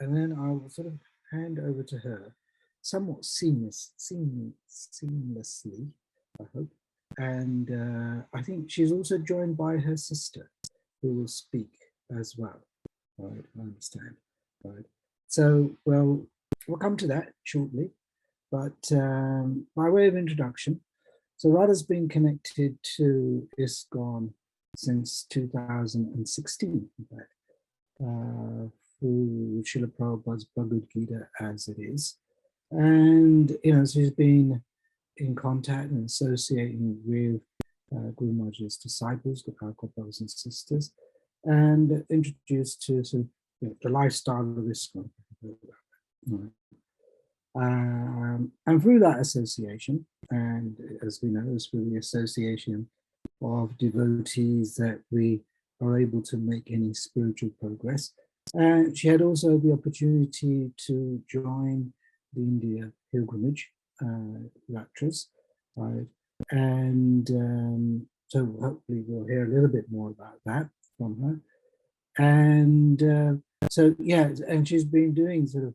and then I will sort of hand over to her somewhat seamlessly, I hope. And I think she's also joined by her sister, who will speak as well. Right, I understand. Right. So, well, we'll come to that shortly. But by way of introduction, so Radha's been connected to ISKCON since 2016, in fact, through Srila Prabhupada's Bhagavad Gita as it is. And, you know, she's been in contact and associating with Guru Maharaj's disciples, our brothers and sisters, and introduced to sort of, you know, the lifestyle of ISKCON. And through that association, and as we know, it's through the association of devotees that we are able to make any spiritual progress. And she had also the opportunity to join the India pilgrimage yatras, right? And so hopefully we'll hear a little bit more about that from her. And so, yeah, and she's been doing sort of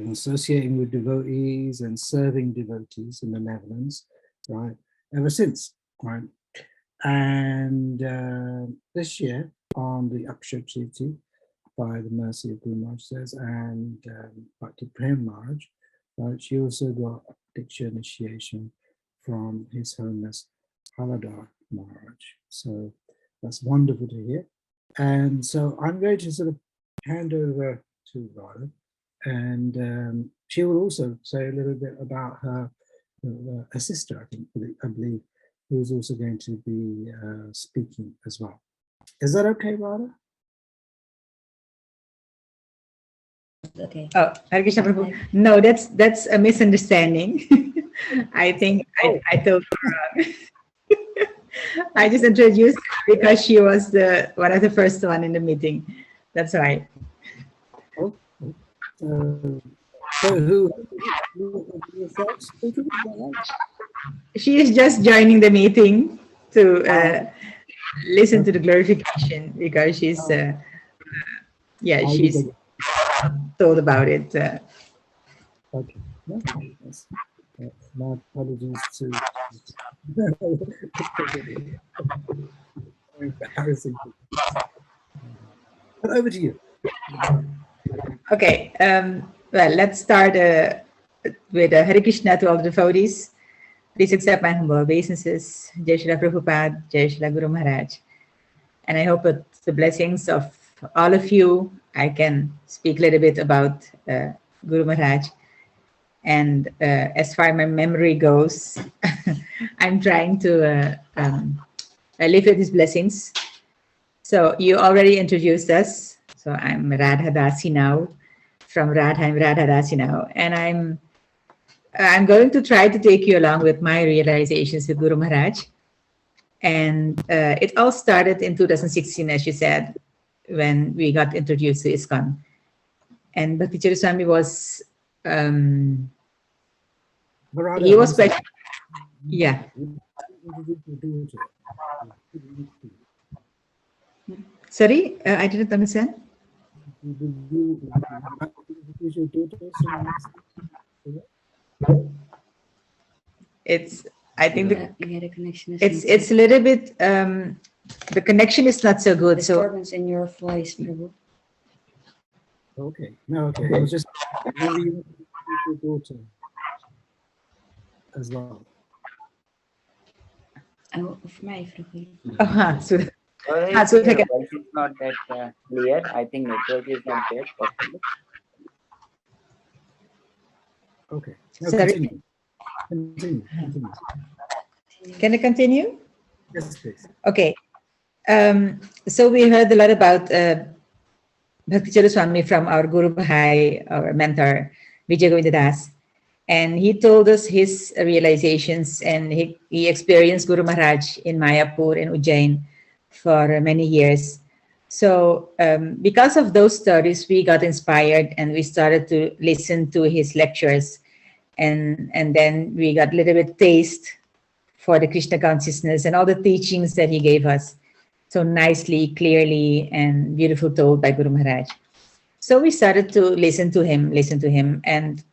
associating with devotees and serving devotees in the Netherlands, right, ever since, right? And this year, on the Akshaya Triti, by the mercy of Guru Maharaj says, and Bhakti Prem Maharaj, right, she also got a Diksha initiation from His Holiness Haladar Maharaj. So that's wonderful to hear. And so I'm going to sort of hand over to Radha, and she will also say a little bit about her, her sister, I believe, who is also going to be speaking as well. Is that okay, Radha? Okay. Oh, Hare Krishna Prabhu. No, that's a misunderstanding. I think I told her wrong. I just introduced her because she was one of the first one in the meeting. That's why. Oh, so who is that speaking? She is just joining the meeting to listen to the glorification because she's she's told about it. Okay. No, my apologies to embarrassing. But over to you. Okay. Well, let's start with Hare Krishna to all the devotees. Please accept my humble obeisances. Jai Srila Prabhupada, Jai Srila Guru Maharaj. And I hope with the blessings of all of you, I can speak a little bit about Guru Maharaj. And as far as my memory goes, I'm trying to live with his blessings. So you already introduced us. So I'm Radha Dasi now. From Radha, I'm Radha Dasi now. And I'm going to try to take you along with my realizations with Guru Maharaj. And it all started in 2016, as you said, when we got introduced to ISKCON. And Bhakti Charu Swami was, he was special. Yeah. Sorry, I didn't understand. I think the connection is it's a little bit, the connection is not so good. Disturbance in your voice, Prabhu. Okay, no, okay. I was just maybe you your daughter as well. Oh, for mij vroeg je. Sorry, voice is not that clear. I think network is not there. Possibly. Okay. No, Sorry. Continue. Can I continue? Yes, please. Okay. So we heard a lot about Bhakti Charu Swami from our Guru Bhai, our mentor, Vijay Govinda Das. And he told us his realizations, and he experienced Guru Maharaj in Mayapur and Ujjain for many years. So because of those stories, we got inspired and we started to listen to his lectures. And then we got a little bit taste for the Krishna consciousness and all the teachings that he gave us. so nicely, clearly, and beautiful told by Guru Maharaj. So we started to listen to him, and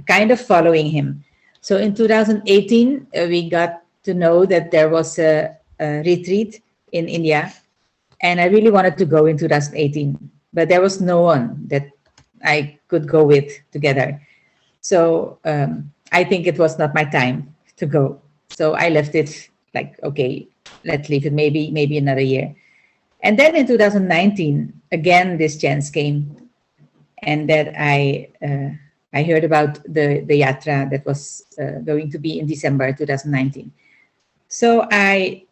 kind of following him. So in 2018, we got to know that there was a retreat in India, and I really wanted to go in 2018, but there was no one that I could go with together. So I think it was not my time to go. So I left it like, okay, let's leave it maybe another year. And then in 2019, again, this chance came, and that I heard about the yatra that was going to be in December 2019. So I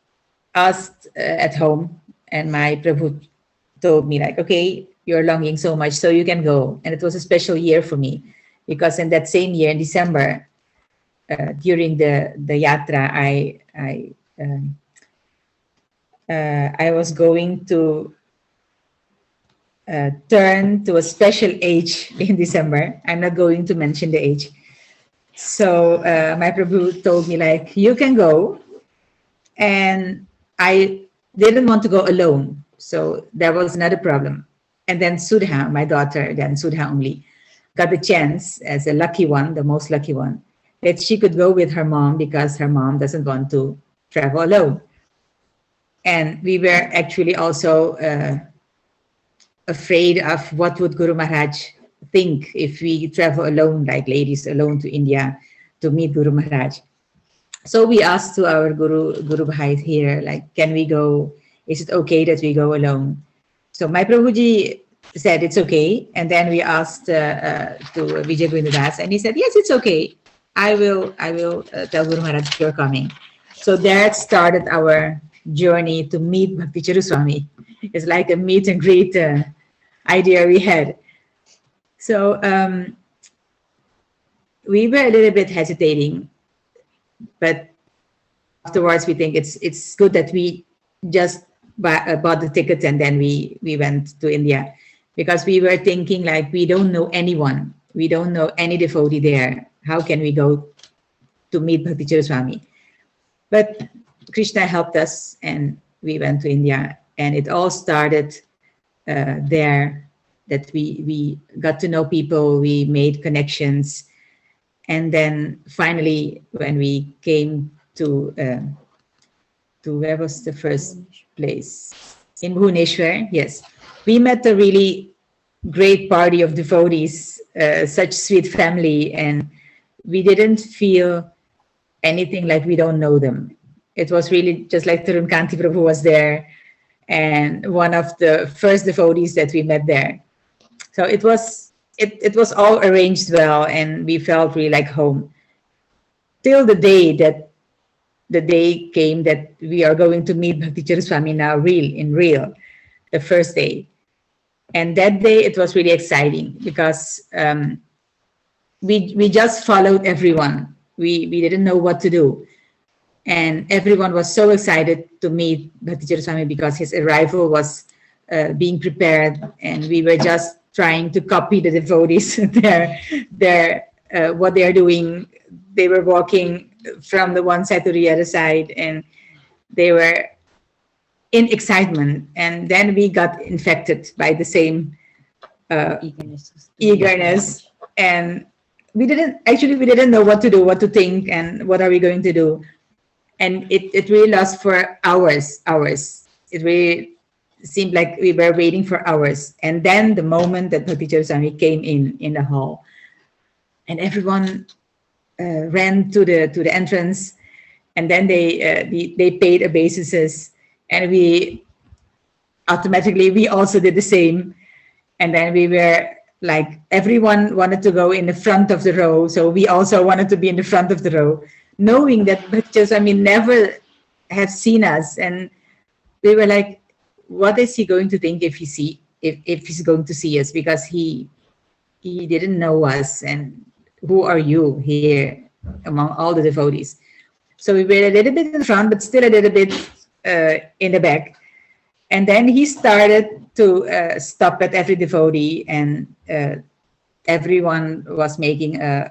asked at home, and my Prabhu told me like, okay, you're longing so much, so you can go. And it was a special year for me, because in that same year, in December, during the yatra, I was going to turn to a special age in December. I'm not going to mention the age. So my Prabhu told me like, you can go. And I didn't want to go alone. So there was another problem. And then Sudha, my daughter, then Sudha only, got the chance as a lucky one, the most lucky one, that she could go with her mom because her mom doesn't want to travel alone. And we were actually also afraid of what would Guru Maharaj think if we travel alone, like ladies alone to India to meet Guru Maharaj. So we asked to our Guru Bhai here, like, can we go? Is it okay that we go alone? So my Prabhuji said it's okay. And then we asked to Vijay Govindadas, and he said, yes, it's okay. I will tell Guru Maharaj you're coming. So that started our journey to meet Bhakti Charu Swami. It's like a meet and greet idea we had. So we were a little bit hesitating, but afterwards we think it's good that we just bought the ticket and then we went to India, because we were thinking like, we don't know anyone, we don't know any devotee there. How can we go to meet Bhakti Charu Swami? But Krishna helped us and we went to India, and it all started there, that we got to know people, we made connections. And then finally, when we came to where was the first place? In Bhubaneswar, yes. We met a really great party of devotees, such sweet family, and we didn't feel anything like we don't know them. It was really just like Tarun Kanti Prabhu was there, and one of the first devotees that we met there. So it was all arranged well, and we felt really like home. Till the day came that we are going to meet Bhakti Charu Swami now, in real, the first day. And that day it was really exciting, because we just followed everyone. We didn't know what to do. And everyone was so excited to meet Bhakti Charu Swami, because his arrival was being prepared, and we were just trying to copy the devotees, what they are doing. They were walking from the one side to the other side, and they were in excitement. And then we got infected by the same eagerness. And we didn't know what to do, what to think, and what are we going to do. And it really lasted for hours. It really seemed like we were waiting for hours. And then the moment that Bhakti Charu Swami came in the hall, and everyone ran to the entrance, and then they paid obeisances, and we also did the same. And then we were like, everyone wanted to go in the front of the row, so we also wanted to be in the front of the row, knowing that Bhakti Charu Swami never have seen us. And we were like, what is he going to think if he's going to see us, because he didn't know us, and who are you here among all the devotees? So we were a little bit in the front, but still a little bit in the back. And then he started to stop at every devotee, and everyone was making a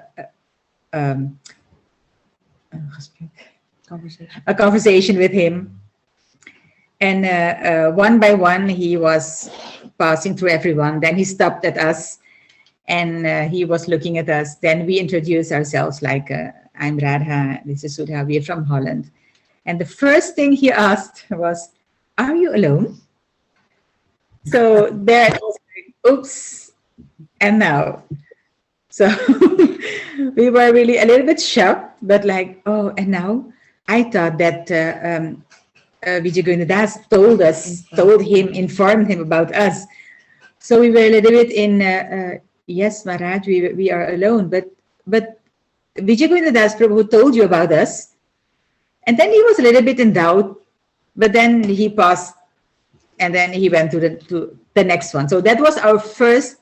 conversation with him. And one by one, he was passing through everyone. Then he stopped at us, and he was looking at us. Then we introduced ourselves like, I'm Radha, this is Sudha, we're from Holland. And the first thing he asked was, are you alone? So there it was like, oops, and now. So we were really a little bit shocked, but like, oh, and now? I thought that Vijay Das informed him about us. So we were a little bit in, yes, Maharaj, we are alone, but Vijay Das Prabhu told you about us. And then he was a little bit in doubt, but then he paused, and then he went to the next one. So that was our first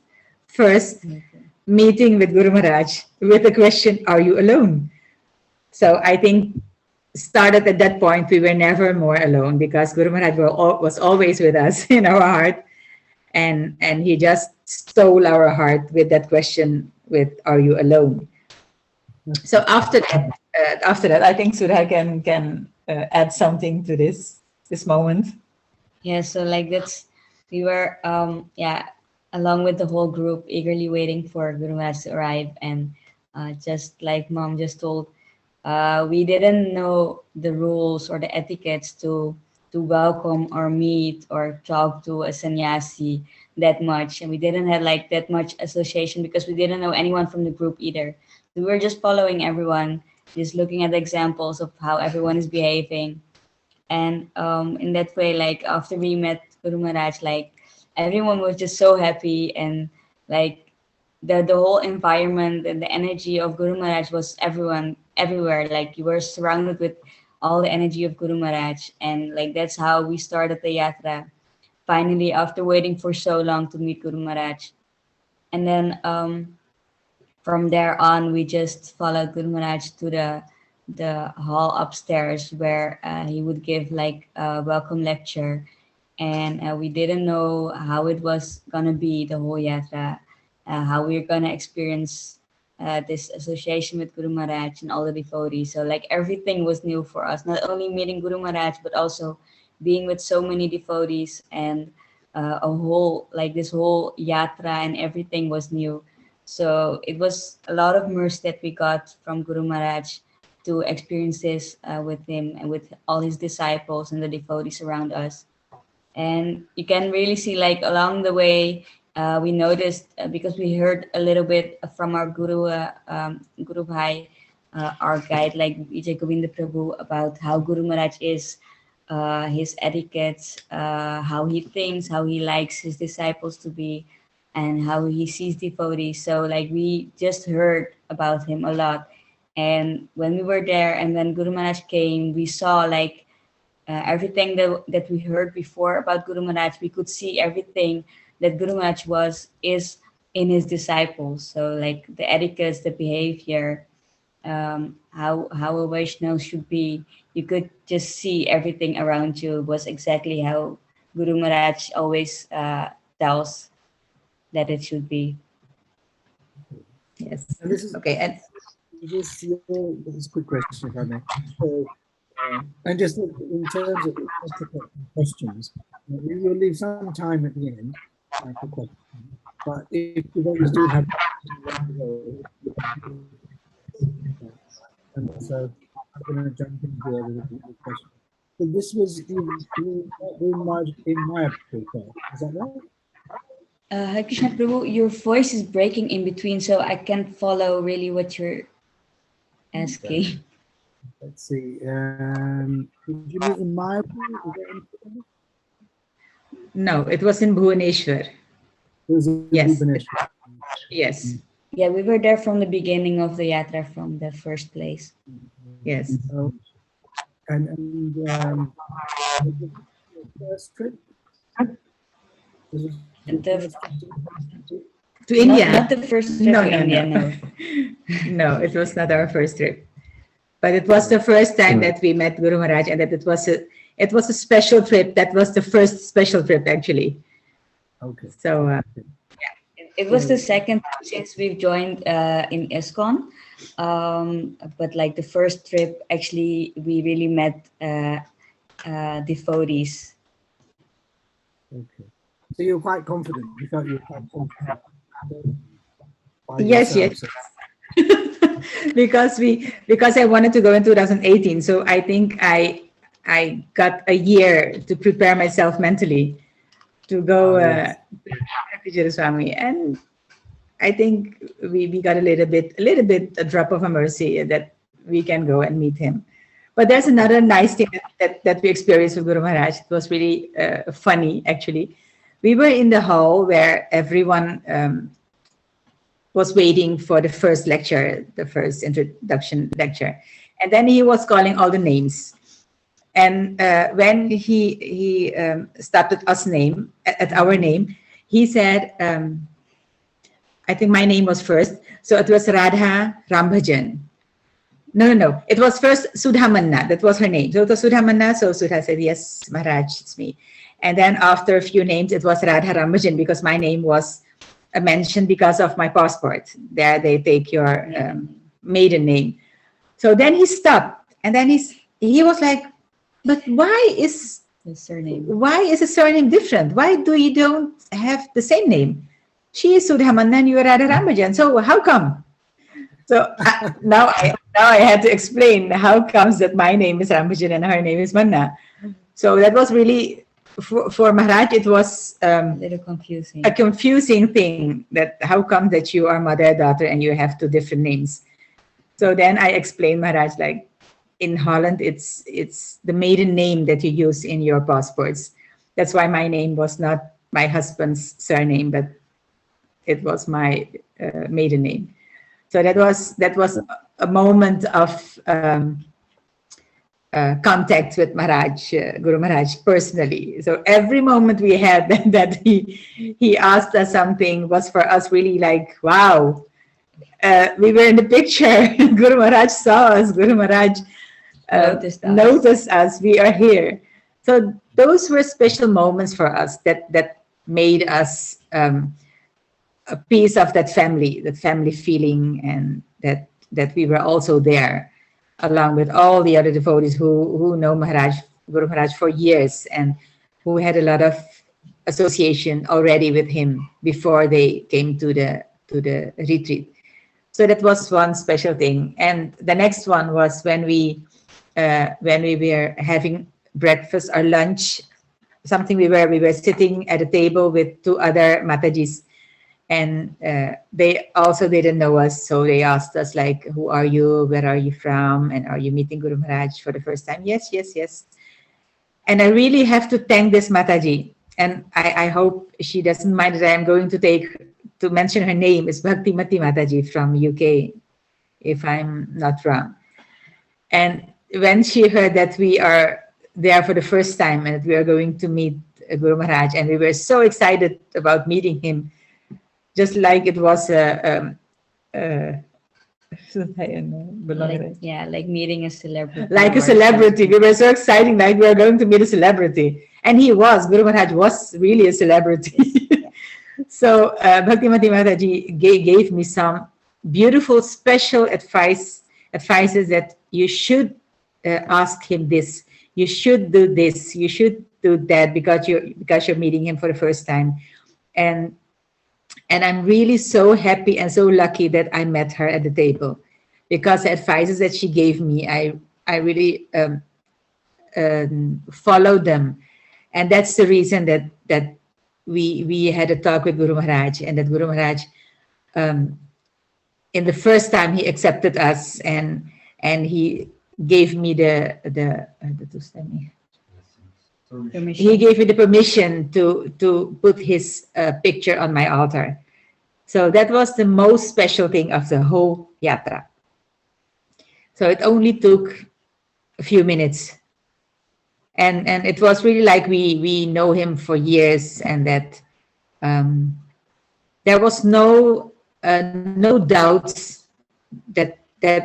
meeting with Guru Maharaj with the question, are you alone? So I think started at that point, we were never more alone because Guru Maharaj was always with us in our heart. And he just stole our heart with that question with, are you alone? So after that, I think Sudha can add something to this moment. Yeah, so like we were along with the whole group eagerly waiting for Guru Maharaj to arrive, and just like Mom just told, we didn't know the rules or the etiquettes to welcome or meet or talk to a sannyasi that much, and we didn't have like that much association because we didn't know anyone from the group either. We were just following everyone, just looking at the examples of how everyone is behaving. And in that way, like after we met Guru Maharaj, like everyone was just so happy, and like the whole environment and the energy of Guru Maharaj was everywhere. Like you were surrounded with all the energy of Guru Maharaj, and like that's how we started the yatra. Finally, after waiting for so long to meet Guru Maharaj, and then from there on, we just followed Guru Maharaj to the hall upstairs where he would give like a welcome lecture, and we didn't know how it was gonna be the whole yatra, how we were gonna experience this association with Guru Maharaj and all the devotees. So like everything was new for us, not only meeting Guru Maharaj but also being with so many devotees, and this whole yatra and everything was new. So it was a lot of mercy that we got from Guru Maharaj to experience this with him and with all his disciples and the devotees around us. And you can really see like along the way, we noticed because we heard a little bit from our Guru Bhai, our guide, like Vijay Govinda Prabhu, about how Guru Maharaj is, his etiquettes, how he thinks, how he likes his disciples to be, and how he sees devotees. So like we just heard about him a lot. And when we were there and when Guru Maharaj came, we saw like everything that we heard before about Guru Maharaj. We could see everything that Guru Maharaj is in his disciples. So like the etiquettes, the behavior, how a Vaishnava should be. You could just see everything around you was exactly how Guru Maharaj always tells that it should be. Yes. And this is Okay. And this is a quick question, if I may. So, and just in terms of questions, we will leave some time at the end for questions. But if you always do have, and so I'm going to jump in here with a question. So this was in my paper, is that right? Hare Krishna Prabhu, your voice is breaking in between, so I can't follow really what you're asking. Okay. Let's see. Did you meet in Mayapur? no, it was in Bhubaneswar. It was in Yes. Bhubaneswar. Yes. Yeah, we were there from the beginning of the yatra, from the first place. Yes. And the first trip? To India. Not the first trip to India, no. No, it was not our first trip. But it was the first time that we met Guru Maharaj, and that it was a special trip. That was the first special trip, actually. Okay. So It was the second time since we've joined in ISKCON. But like the first trip, actually, we really met devotees Okay. So you were quite confident. You felt you were quite confident. By Yes, yourself, yes. so- because I wanted to go in 2018, so I think I got a year to prepare myself mentally to go yes. to Bhakti Charu Swami, and I think we got a little bit a drop of a mercy that we can go and meet him. But there's another nice thing that we experienced with Guru Maharaj. It was really funny, actually. We were in the hall where everyone was waiting for the first lecture, the first introduction lecture. And then he was calling all the names. And when he stopped at us name, at our name, he said, I think my name was first. So it was Radha Rambhajan. No. It was first Sudhamanna. That was her name. So it was Sudhamanna. So Sudha said, yes, Maharaj, it's me. And then after a few names, it was Radha Rambhajan because my name was mentioned because of my passport. There they take your maiden name. So then he stopped. And then he was like, but why is The surname. the surname different? Why do you don't have the same name? She is Sudhamanna and you are Radha Rambhajan. So how come? So now I had to explain how comes that my name is Rambhajan and her name is Manna. So that was really, for Maharaj, it was A little confusing. a confusing thing, that how come that you are mother, daughter, and you have two different names. So then I explained, Maharaj, like in Holland, it's the maiden name that you use in your passports. That's why my name was not my husband's surname, but it was my maiden name. So that was a moment of contact with Maharaj, Guru Maharaj personally. So every moment we had that he asked us something was for us really like, wow. We were in the picture. Guru Maharaj saw us. Guru Maharaj noticed us. We are here. So those were special moments for us that made us a piece of that family feeling, and that we were also there, along with all the other devotees who know Guru Maharaj for years, and who had a lot of association already with him before they came to the retreat. So that was one special thing. And the next one was when we were having breakfast or lunch, something we were sitting at a table with two other Matajis, and they also didn't know us. So they asked us like, who are you? Where are you from? And are you meeting Guru Maharaj for the first time? Yes. And I really have to thank this Mataji. And I hope she doesn't mind that I'm going to mention her name. Is Bhakti Mataji from UK, if I'm not wrong. And when she heard that we are there for the first time and that we are going to meet Guru Maharaj, and we were so excited about meeting him, just like it was like meeting a celebrity. like or a celebrity. We were so excited, like we are going to meet a celebrity. And Guru Maharaj was really a celebrity. So Bhakti Mataji gave me some beautiful, special advices that you should ask him this. You should do this. You should do that because you're meeting him for the first time. And I'm really so happy and so lucky that I met her at the table, because the advices that she gave me, I really followed them. And that's the reason that we had a talk with Guru Maharaj, and that Guru Maharaj, in the first time, he accepted us, and he gave me he gave me the permission to put his picture on my altar. So that was the most special thing of the whole yatra. So it only took a few minutes. And it was really like we know him for years, and that there was no doubts that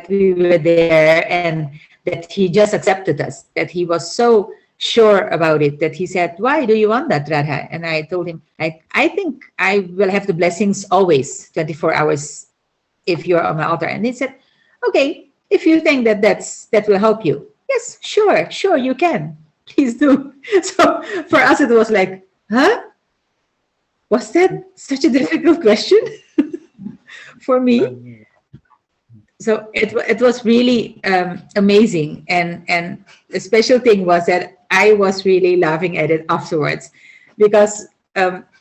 we were there, and that he just accepted us, that he was so sure about it, that he said, why do you want that, Radha? And I told him, I think I will have the blessings always, 24 hours, if you're on my altar. And he said, okay, if you think that will help you, yes, sure, you can. Please do. So for us, it was like, huh? Was that such a difficult question for me? So it was really amazing, and the special thing was that I was really laughing at it afterwards, because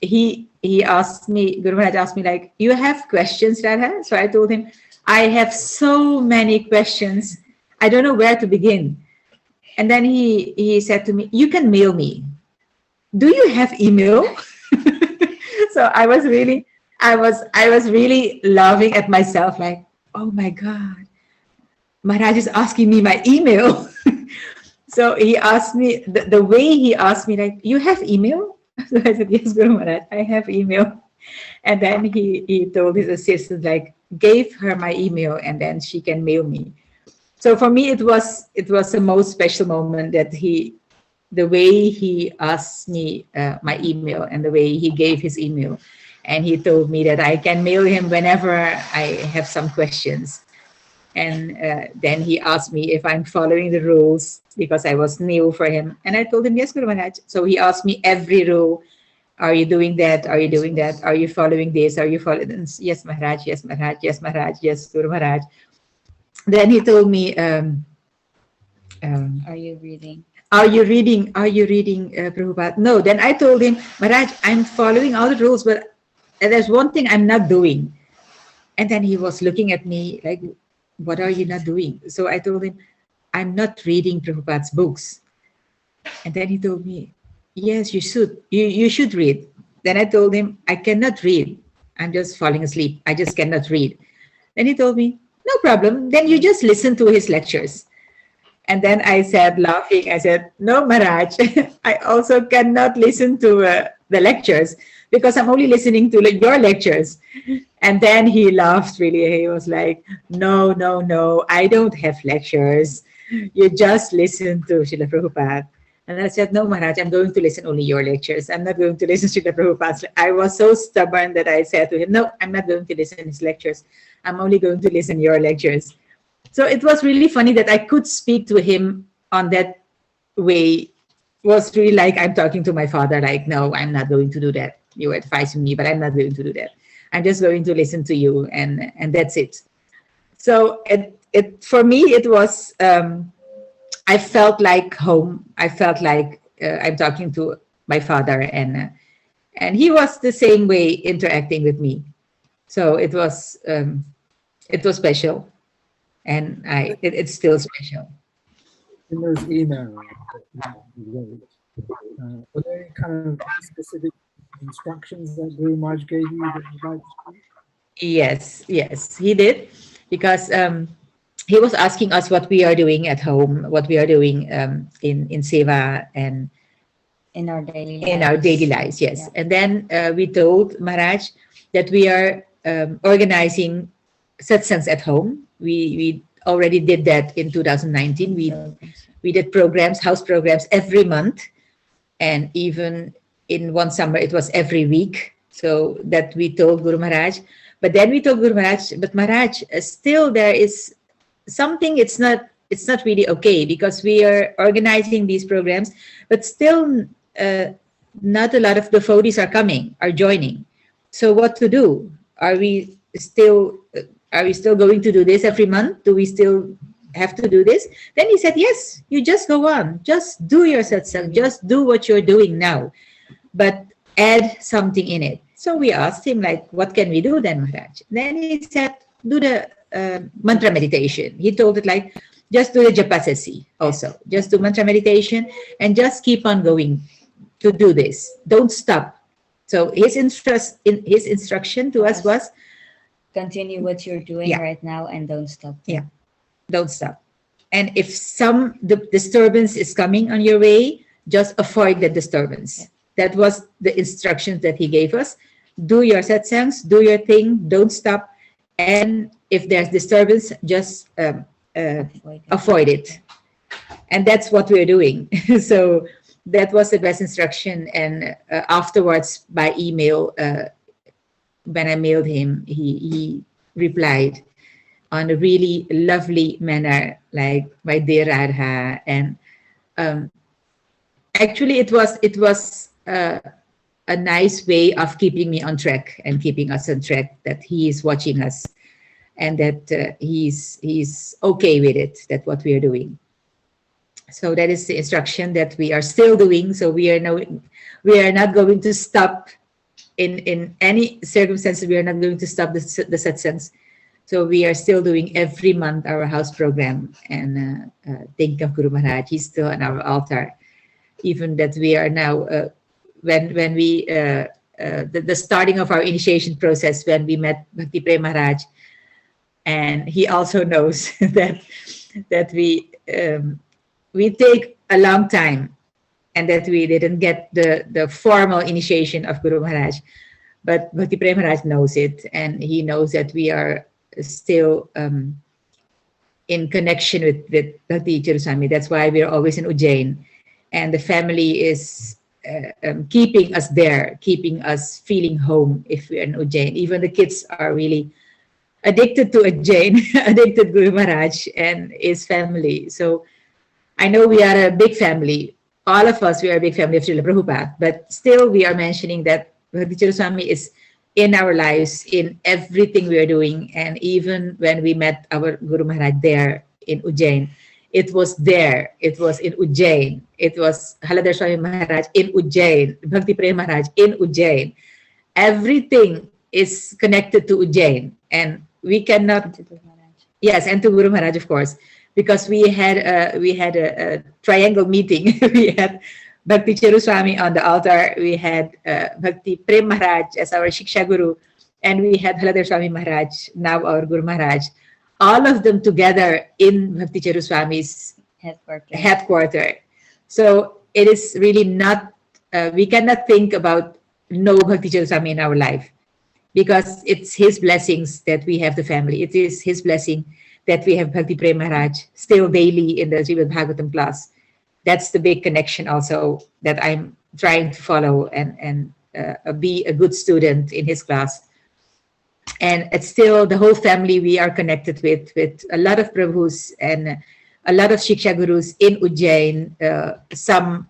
he asked me, Guru Maharaj asked me, like, you have questions, Radha? So I told him, I have so many questions, I don't know where to begin. And then he said to me, you can mail me. Do you have email? So I was really laughing at myself, like, oh my God, Maharaj is asking me my email. So he asked me, the way he asked me, like, you have email? So I said, yes, Guru Maharaj, I have email. And then he told his assistant, like, gave her my email and then she can mail me. So for me, it was the most special moment, that the way he asked me my email and the way he gave his email. And he told me that I can mail him whenever I have some questions. And then he asked me if I'm following the rules, because I was new for him. And I told him, yes, Guru Maharaj. So he asked me every rule. Are you doing that? Are you doing that? Are you following this? Are you following this? Yes, Maharaj. Yes, Maharaj. Yes, Maharaj. Yes, Guru Maharaj. Then he told me, Are you reading? Are you reading, Prabhupada? No. Then I told him, Maharaj, I'm following all the rules, but there's one thing I'm not doing. And then he was looking at me like, what are you not doing? So I told him, I'm not reading Prabhupada's books. And then he told me, yes, you should. You should read. Then I told him, I cannot read. I'm just falling asleep. I just cannot read. Then he told me, no problem. Then you just listen to his lectures. And then I said, laughing, I said, no, Maharaj, I also cannot listen to the lectures, because I'm only listening to your lectures. And then he laughed really. He was like, no, no, no, I don't have lectures. You just listen to Srila Prabhupada. And I said, no, Maharaj, I'm going to listen only your lectures. I'm not going to listen to Srila Prabhupada's. I was so stubborn that I said to him, no, I'm not going to listen to his lectures. I'm only going to listen your lectures. So it was really funny that I could speak to him on that way. It was really like I'm talking to my father, like, no, I'm not going to do that. You advising me, but I'm not going to do that. I'm just going to listen to you, and that's it. So it for me, it was, I felt like home. I felt like I'm talking to my father, and he was the same way interacting with me. So it was special. And it's still special. In those emails that you wrote, were there any kind of specific instructions that Guru Maharaj gave you that you'd like to speak? Yes, he did, because he was asking us what we are doing at home, what we are doing in seva and In our daily lives. In our daily lives, yes. Yeah. And then we told Maharaj that we are organizing satsangs at home. We already did that in 2019. We did programs, house programs every month, and even in one summer it was every week. So that we told Guru Maharaj. But then we told Guru Maharaj, but Maharaj, still there is something. It's not really okay, because we are organizing these programs, but still not a lot of devotees are joining. So what to do? Are we still going to do this every month? Do we still have to do this? Then he said, yes, you just go on. Just do your satsang. Just do what you're doing now. But add something in it. So we asked him, like, what can we do then, Maharaj? Then he said, do the mantra meditation. He told it like, just do the japa sessi also. Just do mantra meditation and just keep on going to do this. Don't stop. So his instruction to us was, continue what you're doing right now and don't stop. Yeah, don't stop. And if some disturbance is coming on your way, just avoid the disturbance. Yeah. That was the instructions that he gave us. Do your satsangs, do your thing, don't stop. And if there's disturbance, just avoid it. And that's what we're doing. So that was the best instruction. And afterwards, by email, when I mailed him, he replied on a really lovely manner, like, my dear Radha. And actually, it was a nice way of keeping me on track and keeping us on track, that he is watching us and that he's okay with it, that what we are doing. So that is the instruction that we are still doing. So we are not going to stop in any circumstances. We are not going to stop the satsangs. So we are still doing every month our house program and thinking of Guru Maharaj. He's still on our altar. Even that we are now, when we, the starting of our initiation process, when we met Bhakti Prem Maharaj, and he also knows that we take a long time and that we didn't get the formal initiation of Guru Maharaj. But Bhakti Prem Maharaj knows it, and he knows that we are still in connection with Bhakti Charu Swami. That's why we're always in Ujjain. And the family is keeping us there, keeping us feeling home if we're in Ujjain. Even the kids are really addicted to Ujjain, addicted to Guru Maharaj and his family. So I know we are a big family. All of us, we are a big family of Srila Prabhupada, but still we are mentioning that Bhakti Charu Swami is in our lives, in everything we are doing. And even when we met our Guru Maharaj there in Ujjain, it was there. It was in Ujjain. It was Haladhar Swami Maharaj in Ujjain, Bhakti Prem Maharaj in Ujjain. Everything is connected to Ujjain. And we cannot... Yes, and to Guru Maharaj, of course, because we had a triangle meeting. We had Bhakti Charu Swami on the altar. We had Bhakti Prem Maharaj as our Shiksha Guru, and we had Haladhar Swami Maharaj, now our Guru Maharaj. All of them together in Bhakti Charu Swami's headquarter. So it is really not, we cannot think about no Bhakti Charu Swami in our life, because it's his blessings that we have the family. It is his blessing that we have Bhakti Prem Maharaj still daily in the Srimad Bhagavatam class. That's the big connection also that I'm trying to follow and be a good student in his class. And it's still the whole family we are connected with a lot of Prabhus and a lot of Shiksha Gurus in Ujjain, some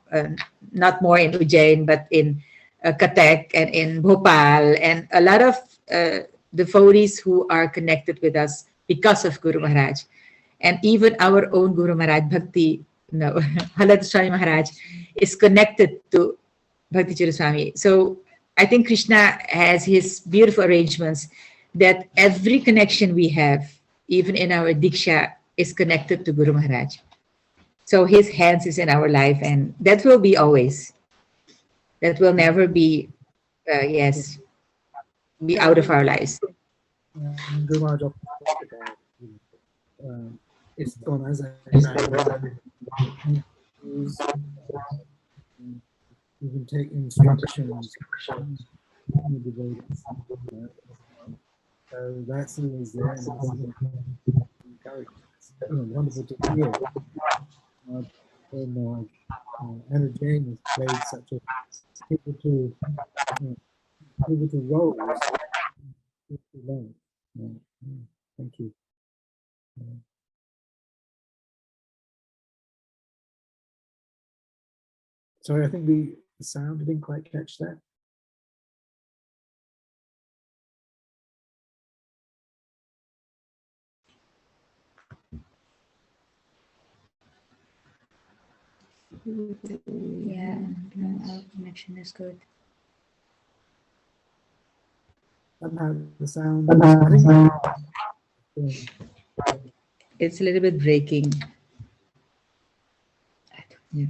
not more in Ujjain, but in Cuttack and in Bhopal, and a lot of devotees who are connected with us because of Guru Maharaj. And even our own Guru Maharaj, Haladhar Swami Maharaj, is connected to Bhakti Charu Swami. So I think Krishna has his beautiful arrangements that every connection we have, even in our Diksha, is connected to Guru Maharaj. So his hands is in our life, and that will be always. That will never be, be out of our lives. Guru Maharaj often talked about, it's gone as a you can take instructions from the devotees. So that's always there, and it's encouraging. It's wonderful to hear. When Anna Jane has played such a pivotal roles in life. Thank you. Sorry, I think the sound, I didn't quite catch that. Yeah, our connection is good. Somehow the sound. It's a little bit breaking. Yeah.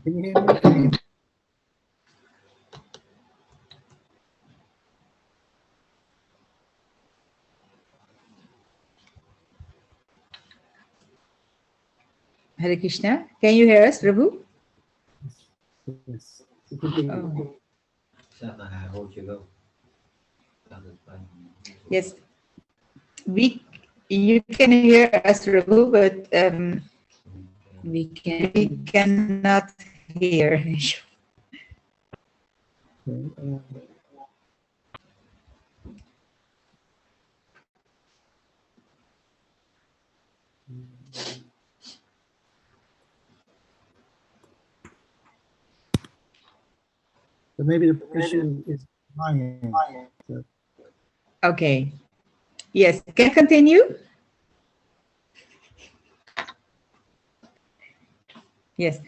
Can you hear me? Hare Krishna. Can you hear us, Prabhu? Yes. Oh. Yes. You can hear us, Prabhu, but we cannot hear. So maybe the issue is my end. So, Okay. Yes. Can I continue? Yes.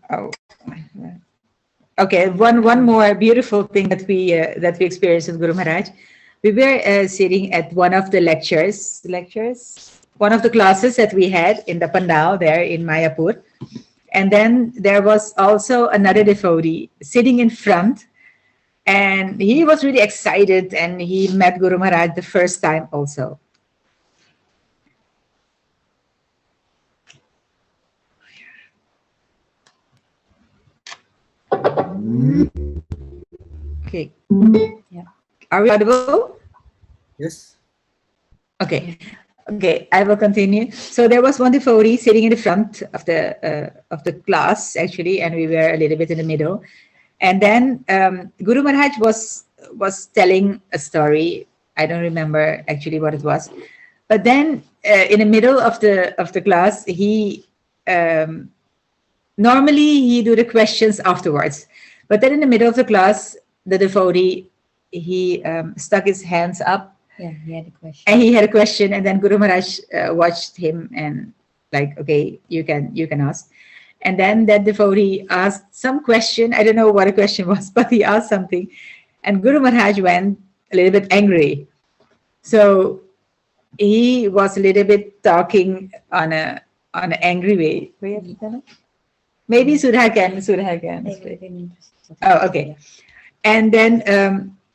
Oh. Okay. One more beautiful thing that we experienced with Guru Maharaj. We were sitting at one of the one of the classes that we had in the pandal there in Mayapur. And then there was also another devotee sitting in front, and he was really excited, and he met Guru Maharaj the first time also. Okay. Yeah. Are we audible? yes. Okay. Okay, I will continue. So there was one devotee sitting in the front of the class actually, and we were a little bit in the middle. And then Guru Maharaj was telling a story. I don't remember actually what it was, but then in the middle of the class, he normally he do the questions afterwards, but then in the middle of the class, the devotee he stuck his hands up. Yeah, he had a question. And he had a question, and then Guru Maharaj watched him and like, okay, you can ask. And then that devotee asked some question. I don't know what the question was, but he asked something, and Guru Maharaj went a little bit angry. So he was a little bit talking on an angry way. Maybe Sudha can. Oh, okay. And then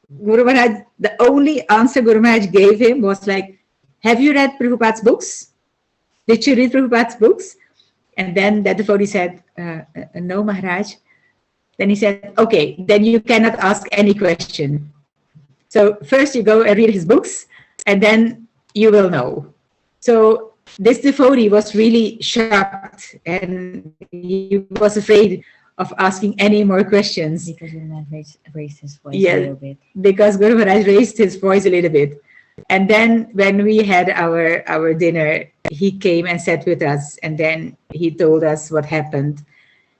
Guru Maharaj, the only answer Guru Maharaj gave him was like, have you read Prabhupada's books? Did you read Prabhupada's books? And then that devotee said, no, Maharaj. Then he said, okay, then you cannot ask any question. So first you go and read his books, and then you will know. So this devotee was really shocked, and he was afraid of asking any more questions. Because Guru Maharaj raised his voice a little bit. Because Guru Maharaj raised his voice a little bit. And then when we had our dinner, he came and sat with us, and then he told us what happened.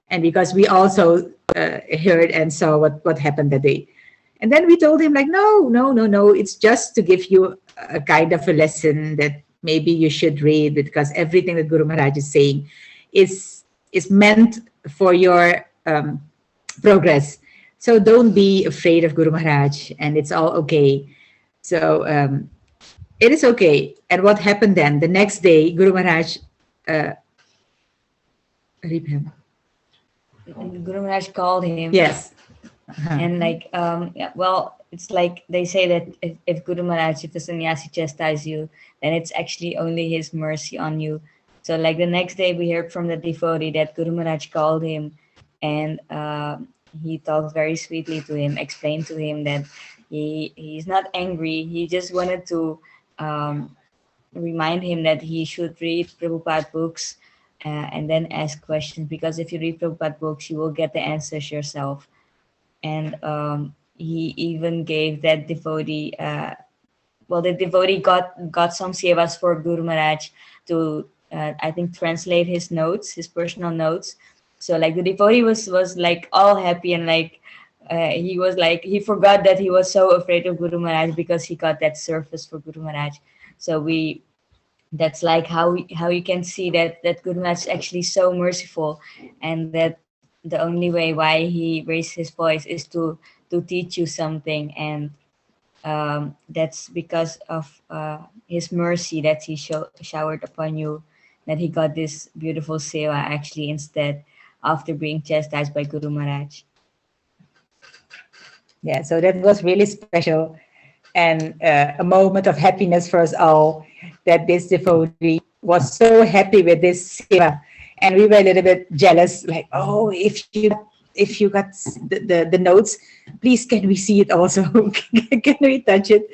And because we also heard and saw what happened that day. And then we told him like, no, it's just to give you a kind of a lesson that maybe you should read, because everything that Guru Maharaj is saying is meant for your progress. So don't be afraid of Guru Maharaj, and it's all okay. So it is okay. And what happened then? The next day, Guru Maharaj Guru Maharaj called him. Yes. And like, yeah, well, it's like they say that if Guru Maharaj, if the sannyasi chastise you, then it's actually only his mercy on you. So like the next day we heard from the devotee that Guru Maharaj called him, and he talked very sweetly to him, explained to him that he's not angry. He just wanted to remind him that he should read Prabhupada books and then ask questions, because if you read Prabhupada books, you will get the answers yourself. And he even gave that devotee, the devotee got some sevas for Guru Maharaj to, I think, translate his notes, his personal notes. So like the devotee was like all happy, and like he was like, he forgot that he was so afraid of Guru Maharaj because he got that service for Guru Maharaj. So that's like how you can see that Guru Maharaj is actually so merciful, and that the only way why he raised his voice is to teach you something, and that's because of his mercy that he showered upon you, that he got this beautiful seva actually instead, after being chastised by Guru Maharaj. Yeah, so that was really special, and a moment of happiness for us all, that this devotee was so happy with this seva. And we were a little bit jealous, like, oh, if you got the notes, please can we see it also? Can we touch it?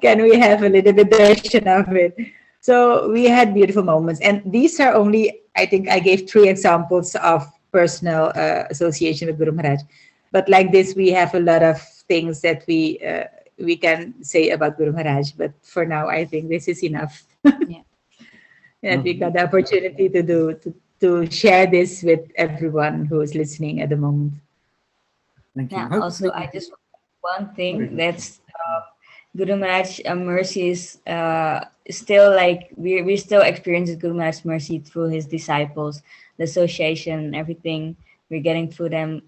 Can we have a little bit version of it? So we had beautiful moments. And these are only, I think I gave 3 examples of personal association with Guru Maharaj. But like this, we have a lot of things that we can say about Guru Maharaj. But for now, I think this is enough. Yeah. And we got the opportunity to share this with everyone who is listening at the moment. Thank you. Yeah. Hopefully- Also, I just one Very thing good. that's Guru Maharaj mercy is still like we still experience Guru Maharaj's mercy through his disciples, the association, and everything we're getting through them.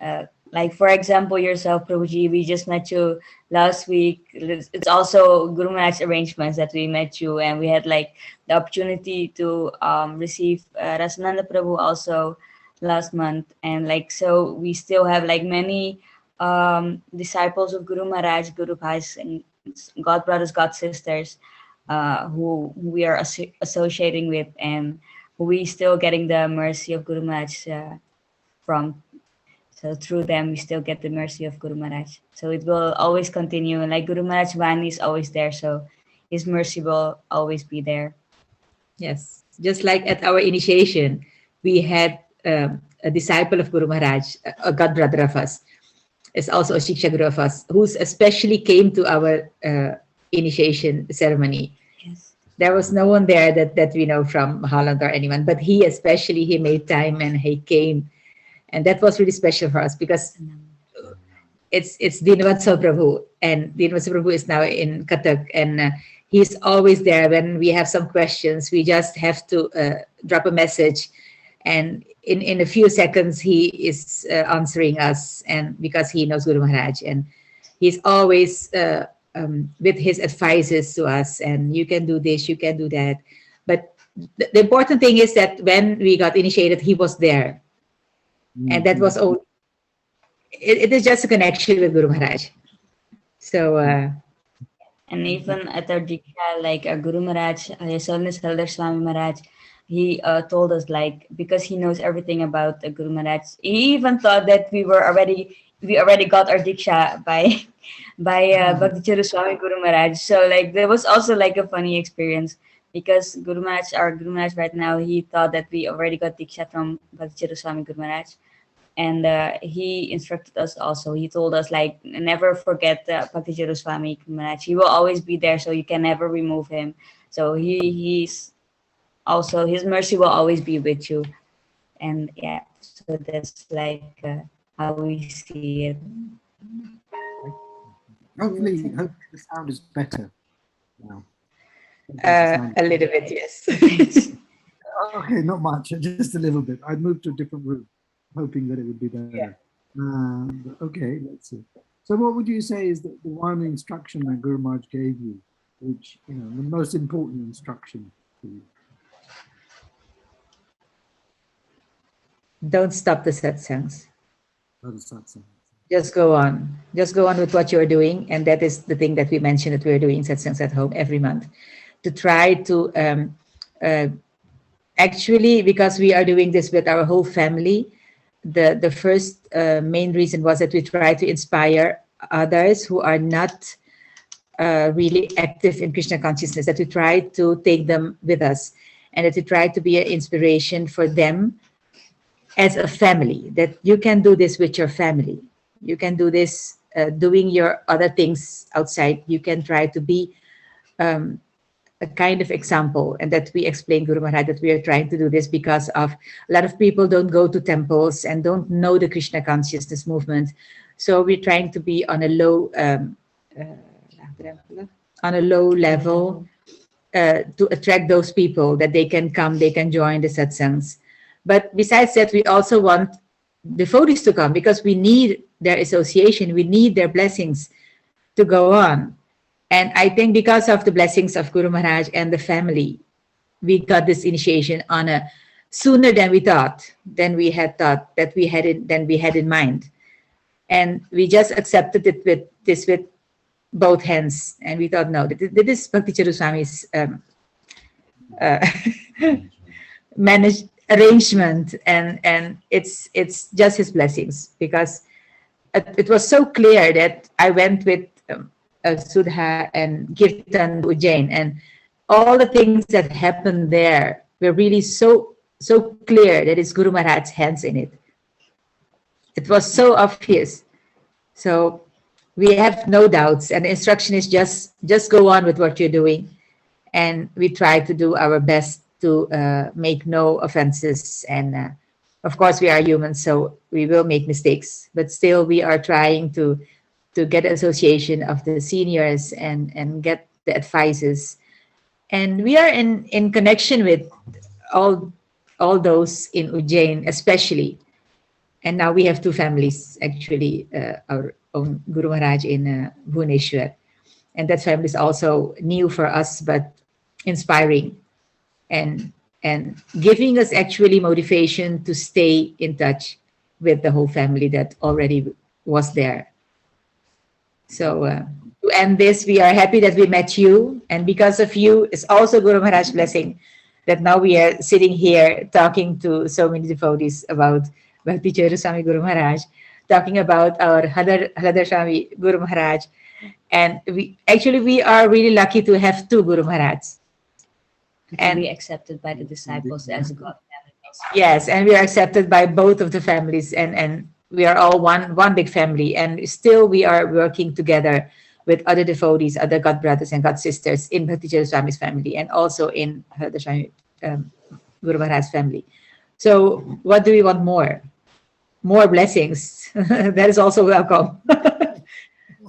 Like for example, yourself, Prabhuji, we just met you last week. It's also Guru Maharaj's arrangements that we met you, and we had like the opportunity to receive Rasananda Prabhu also last month, and like so we still have like many disciples of Guru Maharaj, Guru Bhais, and God brothers, God sisters, who we are associating with, and who we still getting the mercy of Guru Maharaj from. So through them, we still get the mercy of Guru Maharaj. So it will always continue, and like Guru Maharaj Vani is always there, so His mercy will always be there. Yes, just like at our initiation, we had a disciple of Guru Maharaj, a god brother of us, is also a Shiksha Guru of us, who's especially came to our initiation ceremony. Yes. There was no one there that we know from Holland or anyone, but he especially, he made time and he came. And that was really special for us because it's Dinvatsa Prabhu, and Dinvatsa Prabhu is now in Kathak, and he's always there when we have some questions. We just have to drop a message, and in a few seconds he is answering us, and because he knows Guru Maharaj, and he's always with his advices to us, and you can do this, you can do that. But the important thing is that when we got initiated, he was there. And that was all. It is just a connection with Guru Maharaj. So, and even at our Diksha, like Guru Maharaj, His Holiness Elder Swami Maharaj, he told us like because he knows everything about Guru Maharaj. He even thought that we already got our Diksha by Bhakti Charu Swami Guru Maharaj. So like there was also like a funny experience because Guru Maharaj right now, he thought that we already got Diksha from Bhakti Charu Swami Guru Maharaj. And he instructed us also. He told us like never forget Bhakti Charu Swami Maharaj. He will always be there, so you can never remove him. So he's also his mercy will always be with you. And yeah, so that's like how we see it. Hopefully the sound is better now. a little bit, yes. Okay, not much, just a little bit. I moved to a different room, hoping that it would be better. But okay, let's see. So what would you say is the one instruction that Guru Maharaj gave you, which, the most important instruction for you? Don't stop the satsangs. That is satsang. Just go on. Just go on with what you're doing. And that is the thing that we mentioned that we're doing satsangs at home every month. To try to, actually, because we are doing this with our whole family, the first main reason was that we try to inspire others who are not really active in Krishna consciousness, that we try to take them with us, and that we try to be an inspiration for them as a family, that you can do this with your family. You can do this doing your other things outside. You can try to be a kind of example, and that we explain Guru Maharaj that we are trying to do this because of a lot of people don't go to temples and don't know the Krishna consciousness movement. So we're trying to be on a low level to attract those people, that they can come, they can join the satsangs. But besides that, we also want devotees to come because we need their association, we need their blessings to go on. And I think because of the blessings of Guru Maharaj and the family, we got this initiation on a sooner than we thought, than we had thought, that we had in mind. And we just accepted it with both hands. And we thought, no, this is Bhakti Charu Swami's managed arrangement, and it's just his blessings, because it was so clear that I went with Sudha and Kirtan Ujjain, and all the things that happened there were really so clear that it's Guru Maharaj's hands in it. It was so obvious. So we have no doubts, and the instruction is just go on with what you're doing, and we try to do our best to make no offenses, and Of course, we are humans, so we will make mistakes, but still we are trying to get association of the seniors and get the advices. And we are in connection with all those in Ujjain, especially. And now we have two families, actually, our own Guru Maharaj in Bhubaneswar. And that family is also new for us, but inspiring and giving us actually motivation to stay in touch with the whole family that already was there. So to end this, we are happy that we met you. And because of you, it's also Guru Maharaj's blessing that now we are sitting here talking to so many devotees about Bhakti Charu Swami Guru Maharaj, talking about our Radha Swami Guru Maharaj. And we are really lucky to have two Guru Maharajs. And be accepted by the disciples as God. Yes, and we are accepted by both of the families, and we are all one big family. And still we are working together with other devotees, other God brothers and God sisters in Bhakti Charu Swami's family, and also in the Swami Guru Maharaj's family. So what do we want more? More blessings. That is also welcome.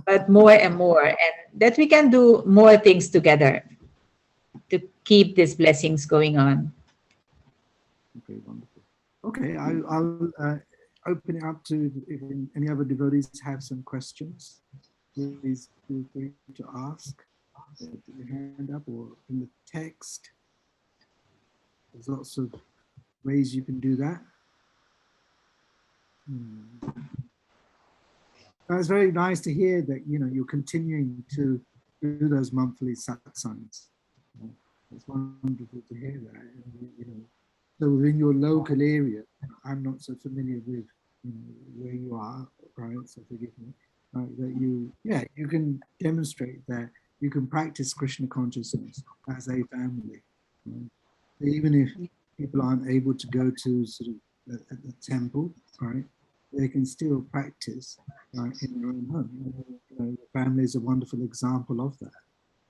But more and more, and that we can do more things together to keep these blessings going on. Okay, wonderful. Okay, I'll open it up to if any other devotees have some questions. Please feel free to ask. Put your hand up or in the text. There's lots of ways you can do that. It's very nice to hear that you're continuing to do those monthly satsangs. It's wonderful to hear that. So within your local area, I'm not so familiar with where you are, right? So forgive me. That you can demonstrate that you can practice Krishna consciousness as a family. Right? Even if people aren't able to go to sort of a temple, right? They can still practice in their own home. The family is a wonderful example of that.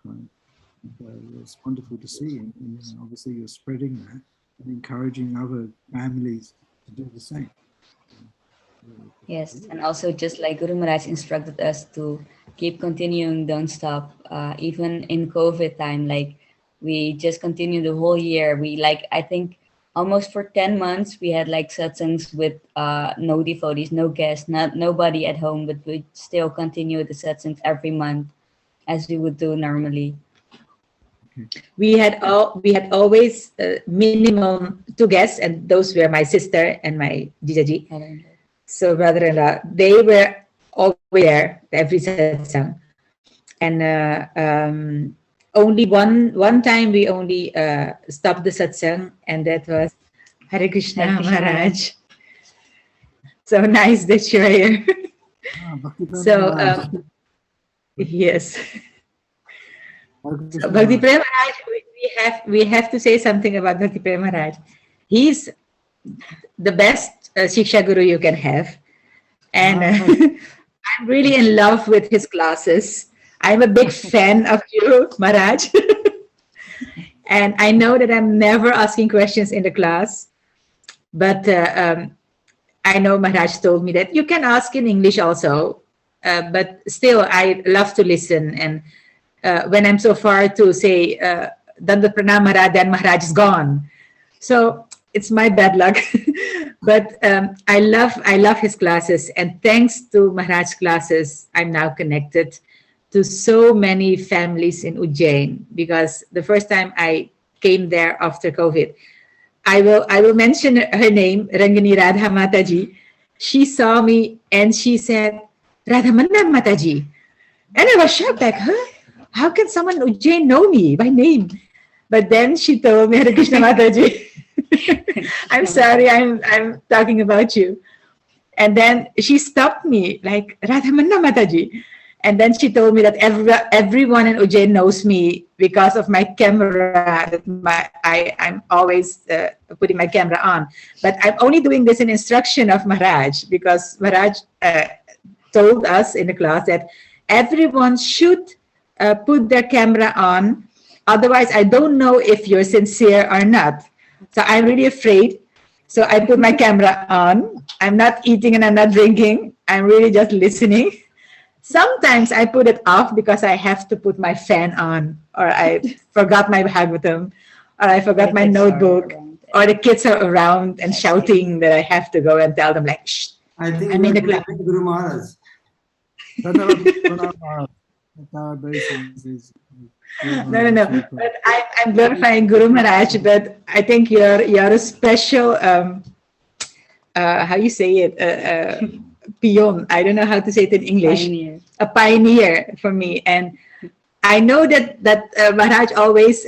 Right? It's wonderful to see, and obviously you're spreading that and encouraging other families to do the same. Yes, and also just like Guru Maharaj instructed us to keep continuing, don't stop, even in COVID time. Like we just continue the whole year. I think almost for 10 months we had like satsangs with no devotees, no guests, nobody at home, but we still continue the satsangs every month as we would do normally. We had always minimum 2 guests, and those were my sister and my jijaji. So brother-in-law, they were always there every satsang. And only one time we only stopped the satsang, and that was Hare Krishna Maharaj. So nice that you're here. So yes. So Bhakti Prem Maharaj, we have to say something about Bhakti Prem Maharaj. He's the best Shiksha Guru you can have. And I'm really in love with his classes. I'm a big fan of you, Maharaj. And I know that I'm never asking questions in the class. But I know Maharaj told me that you can ask in English also. But still, I love to listen. And when I'm so far to say, Dandat Pranam Maharaj, then Maharaj is gone. So it's my bad luck. But I love his classes. And thanks to Maharaj's classes, I'm now connected to so many families in Ujjain. Because the first time I came there after COVID, I will mention her name, Rangini Radha Mataji. She saw me and she said, Radha Manna Mataji. And I was shocked, like, huh? How can someone in Ujjain know me by name? But then she told me, Hare Krishna Mataji. I'm sorry, I'm talking about you. And then she stopped me, like, Radha Manna Mataji. And then she told me that everyone in Ujjain knows me because of my camera. That I'm always putting my camera on. But I'm only doing this in instruction of Maharaj, because Maharaj told us in the class that everyone should put their camera on. Otherwise, I don't know if you're sincere or not. So I'm really afraid So I put my camera on. I'm not eating and I'm not drinking. I'm really just listening. Sometimes I put it off because I have to put my fan on, or I forgot my Bhagavatam, or I forgot my notebook, or the kids are around and shouting that I have to go and tell them like, shh. I think I'm you in are the class. like Guru Maharaj. No. But I'm glorifying Guru Maharaj, but I think you're a special, how you say it, peon. I don't know how to say it in English. Pioneer. A pioneer for me. And I know that Maharaj always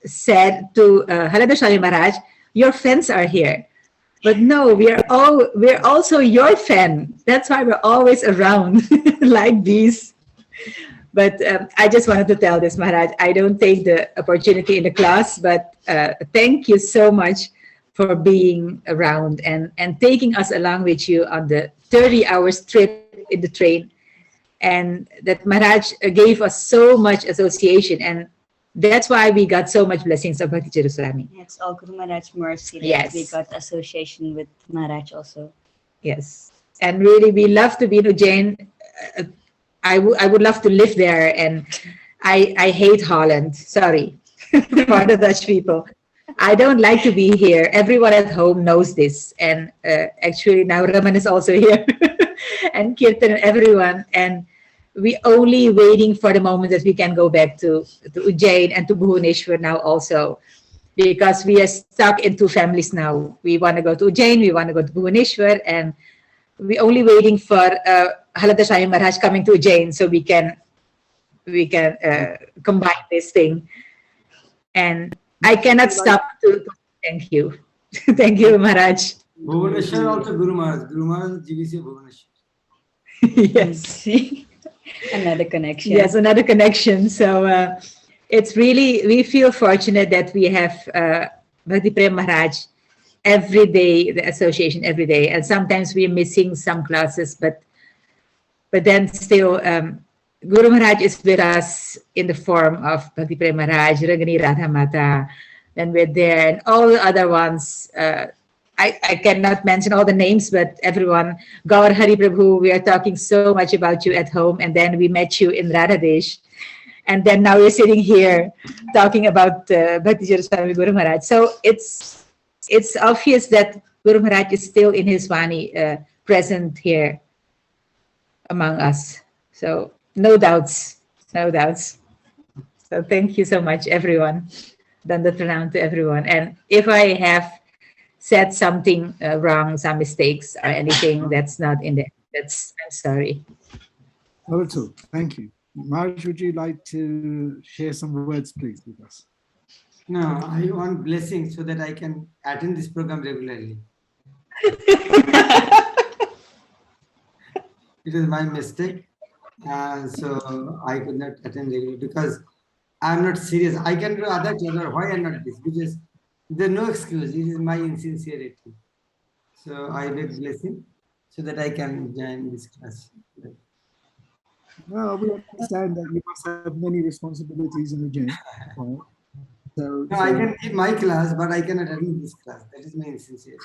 said to Radha Swami Maharaj, your fans are here. But no, we're also your fan. That's why we're always around like these. But I just wanted to tell this, Maharaj. I don't take the opportunity in the class, but thank you so much for being around and taking us along with you on the 30 hours trip in the train. And that Maharaj gave us so much association. And that's why we got so much blessings of Bhakti Charu Swami. It's all Guru Maharaj mercy that Yes. we got association with Maharaj also. Yes. And really, we love to be in Ujjain. I would love to live there. And I hate Holland. Sorry for the Dutch people. I don't like to be here. Everyone at home knows this. And actually now Raman is also here. And Kirtan and everyone. And we only waiting for the moment that we can go back to Ujjain and to Bhubaneswar now also. Because we are stuck in two families now. We want to go to Ujjain, we want to go to Bhubaneswar, and we're only waiting for Radha Swami Maharaj coming to Ujjain so we can combine this thing. And I cannot stop to thank you. Thank you, Maharaj. Bhubaneswar also Guru Maharaj. Guru Maharaj GVC Bhubaneswar. Yes. See? Another connection. Yes, another connection. So it's really, we feel fortunate that we have Bhakti Prem Maharaj every day, the association every day. And sometimes we're missing some classes, but then still, Guru Maharaj is with us in the form of Bhakti Prem Maharaj, Ragini Radha Mata, then we're there, and all the other ones. I cannot mention all the names, but everyone, Gaur Hari Prabhu, we are talking so much about you at home, and then we met you in Radhadesh. And then now we're sitting here talking about Bhakti Charu Swami Guru Maharaj. So it's obvious that Guru Maharaj is still in his Vani present here among us. So no doubts, no doubts. So thank you so much, everyone. Danda pranam to everyone. And if I have said something wrong, some mistakes or anything that's not in there, I'm sorry. Not at all. Thank you. Maharaj, would you like to share some words, please, with us? No, I want blessings so that I can attend this program regularly. It is my mistake. So I could not attend regularly because I'm not serious. I can do other things, why I'm not this? Because there's no excuse. It is my insincerity. So I beg blessing so that I can join this class. Well, we understand that you must have many responsibilities in the gym. Right? So, No, I can give my class, but I cannot attend this class. That is my insincerity.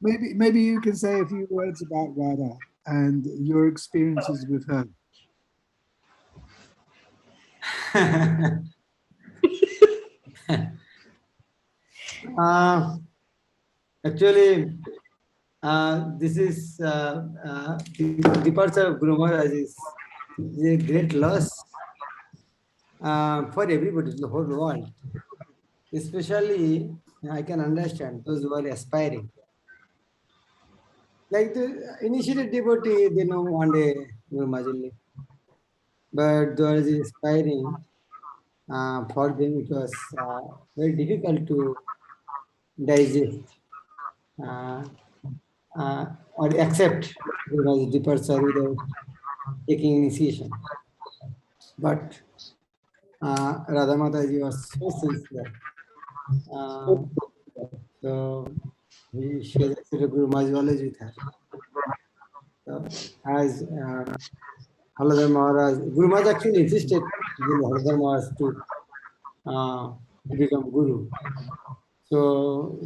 maybe you can say a few words about Radha and your experiences with her. Actually, this is the departure of Guru Maharaj is a great loss for everybody in the whole world. Especially, I can understand those who are aspiring. Like the initiated devotee, they know one day Guru Maharaj will leave. But those aspiring, for them it was very difficult to digest or accept Guru Maharaj's departure without taking initiation. But Radha Mataji was so sincere. So he shared Guru Maharaj knowledge with her. So as Haladhar Maharaj, Guru Maharaj actually insisted Haladhar Maharaj to become Guru. So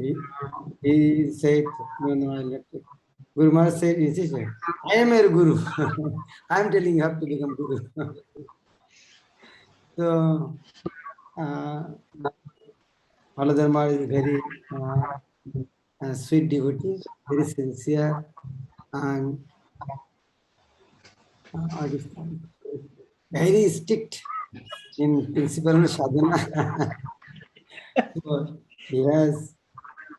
he said, no, I'll not take. Guru Maharaj said, I am your Guru. I am telling you have to become Guru. So, Maharaj is very sweet devotee, very sincere, and very strict in principle and sadhana. So he has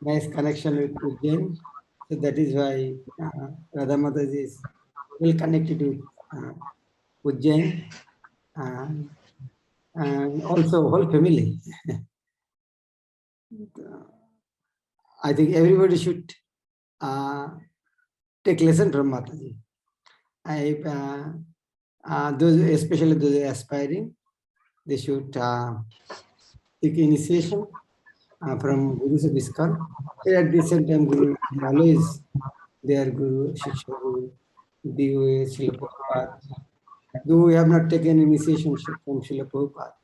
nice connection with Ujjain. So that is why Radha Mataji is well connected with Ujjain and also whole family. I think everybody should take lesson from Mataji. Those, especially those aspiring, they should take initiation from Gurus of ISKCON. At the same time, Guru always their Guru, Shiksha Guru, DOA, Srila Prabhupada. Though we have not taken initiation from Srila Prabhupada,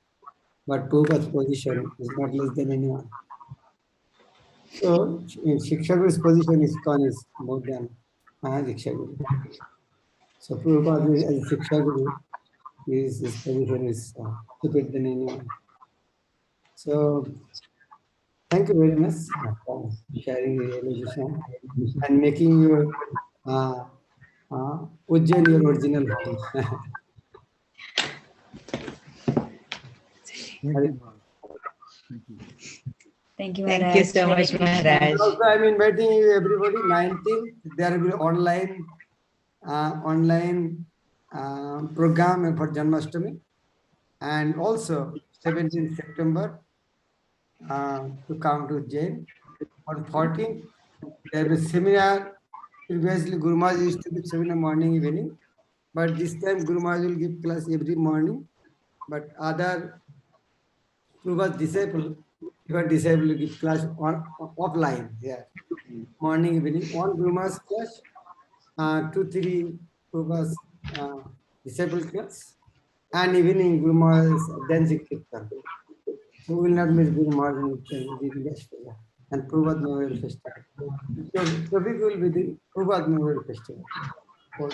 but Prabhupada's position is not less than anyone. So, in Shiksha Guru's position is more than Diksha Guru. So, Prabhupada as Shiksha Guru, his position is stupid than anyone. So, thank you very much for sharing your realization and making your Ujjain your original home. Thank you, Thank you Maharaj. so much, Maharaj. Also, I'm inviting you, everybody, 19th, there will be online program for Janmashtami, and also 17th September to come to Jain. On 14th, there will be seminar. Previously, Guru Maharaj used to give seminar morning, evening, but this time Guru Maharaj will give class every morning. But other Prabhupada's disciple, even disciple will give class offline here, morning, evening. One Guru Maharaj's class, 2-3 Prabhupada's disciple class, and evening Guru Maharaj's dancing kirtan. So we will not miss Guru Maharaj and Prabhupada Memorial Festival. So topic will be the Prabhupada Memorial Festival for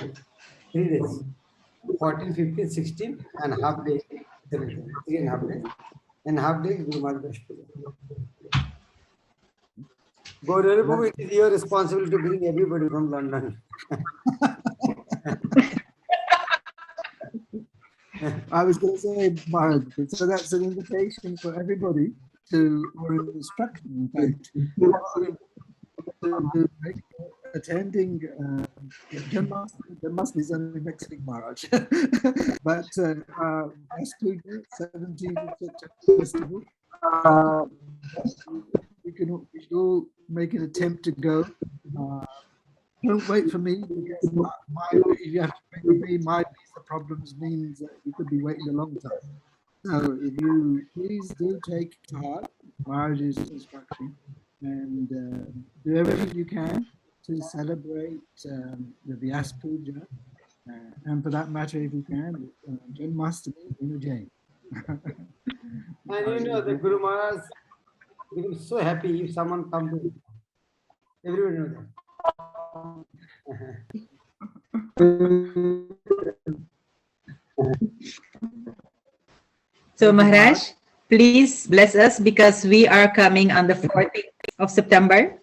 3 days, 14, 15, 16, and half day, 17, 3.5 days, and half day Guru Maharaj Festival. Gaurav, it is your responsibility to bring everybody from London. I was going to say, Maharaj, so that's an invitation for everybody to, or an instruction, in fact, to attending Janmashtami is only next week, Maharaj. But Puja, 17th September festival, we should all make an attempt to go. Don't wait for me, because if you have to wait for me, my visa problems means that you could be waiting a long time. So if you please do take to heart Maharaj's instruction and do everything you can to celebrate the Vyas Puja, and for that matter, if you can, Janmashtami in Ujjain. And you know, the Guru Maharaj becomes so happy if someone comes to him. Everybody knows that. So Maharaj, please bless us, because we are coming on the 14th of September.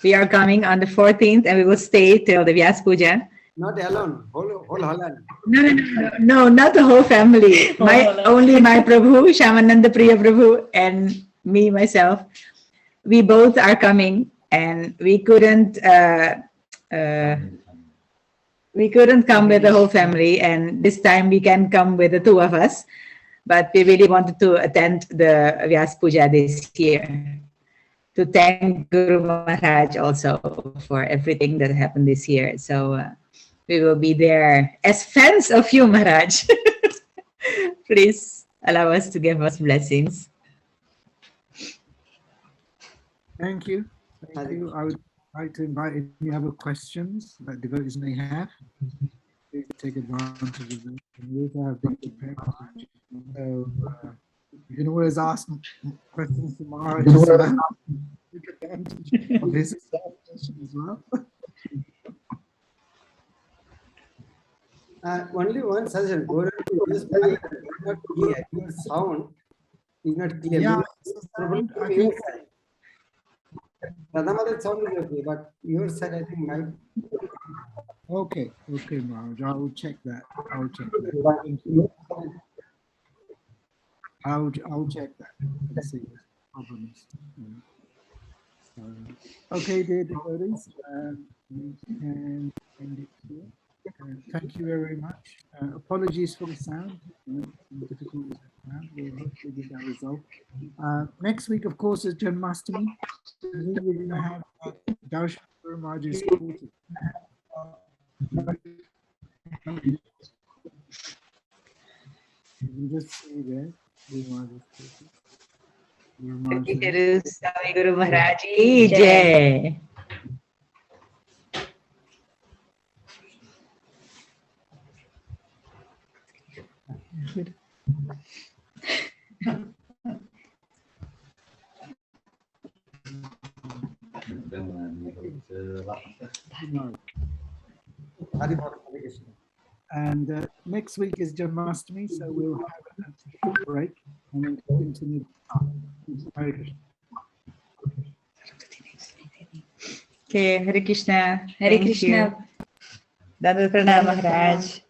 We are coming on the 14th and we will stay till the Vyas Puja. Not alone, whole Holland. No, not the whole family. Only my Prabhu, Shyamananda Priya Prabhu, and me, myself. We both are coming, and we couldn't come with the whole family, and this time we can come with the two of us. But we really wanted to attend the Vyas Puja this year, to thank Guru Maharaj also for everything that happened this year. So we will be there as fans of you, Maharaj. Please allow us to give us blessings. Thank you. Thank you. I would like to invite any other questions that devotees may have. Please take advantage of this. And we also have been prepared. So you can always ask questions to Maharaj as well. Take advantage of his examination as well. Only one suggestion. Go ahead to use mic. It's not clear. Your sound is not clear. Yeah, Probably I from your side. Radha sound is okay, but your side, I think, might. Okay, Maharaj. I will check that. I'll check that. Thank you. I'll check that and see what the problem is. Okay, dear devotees, we can end it here. Thank you very much. Apologies for the sound. Some difficulties with the sound. We'll hopefully get that resolved. Next week, of course, is Janmashtami. We're going to have Darshan Guru Maharaj's quarter. You just see there, Guru Maharaj's quarter. Guru Maharaj there. Swami Guru Maharaj ki Jai. And next week is Janmashtami, so we'll have a short break and then continue. Hare Krishna. Okay, Hare Krishna. Hare Thank Krishna. you. Dandava Pranam Maharaj.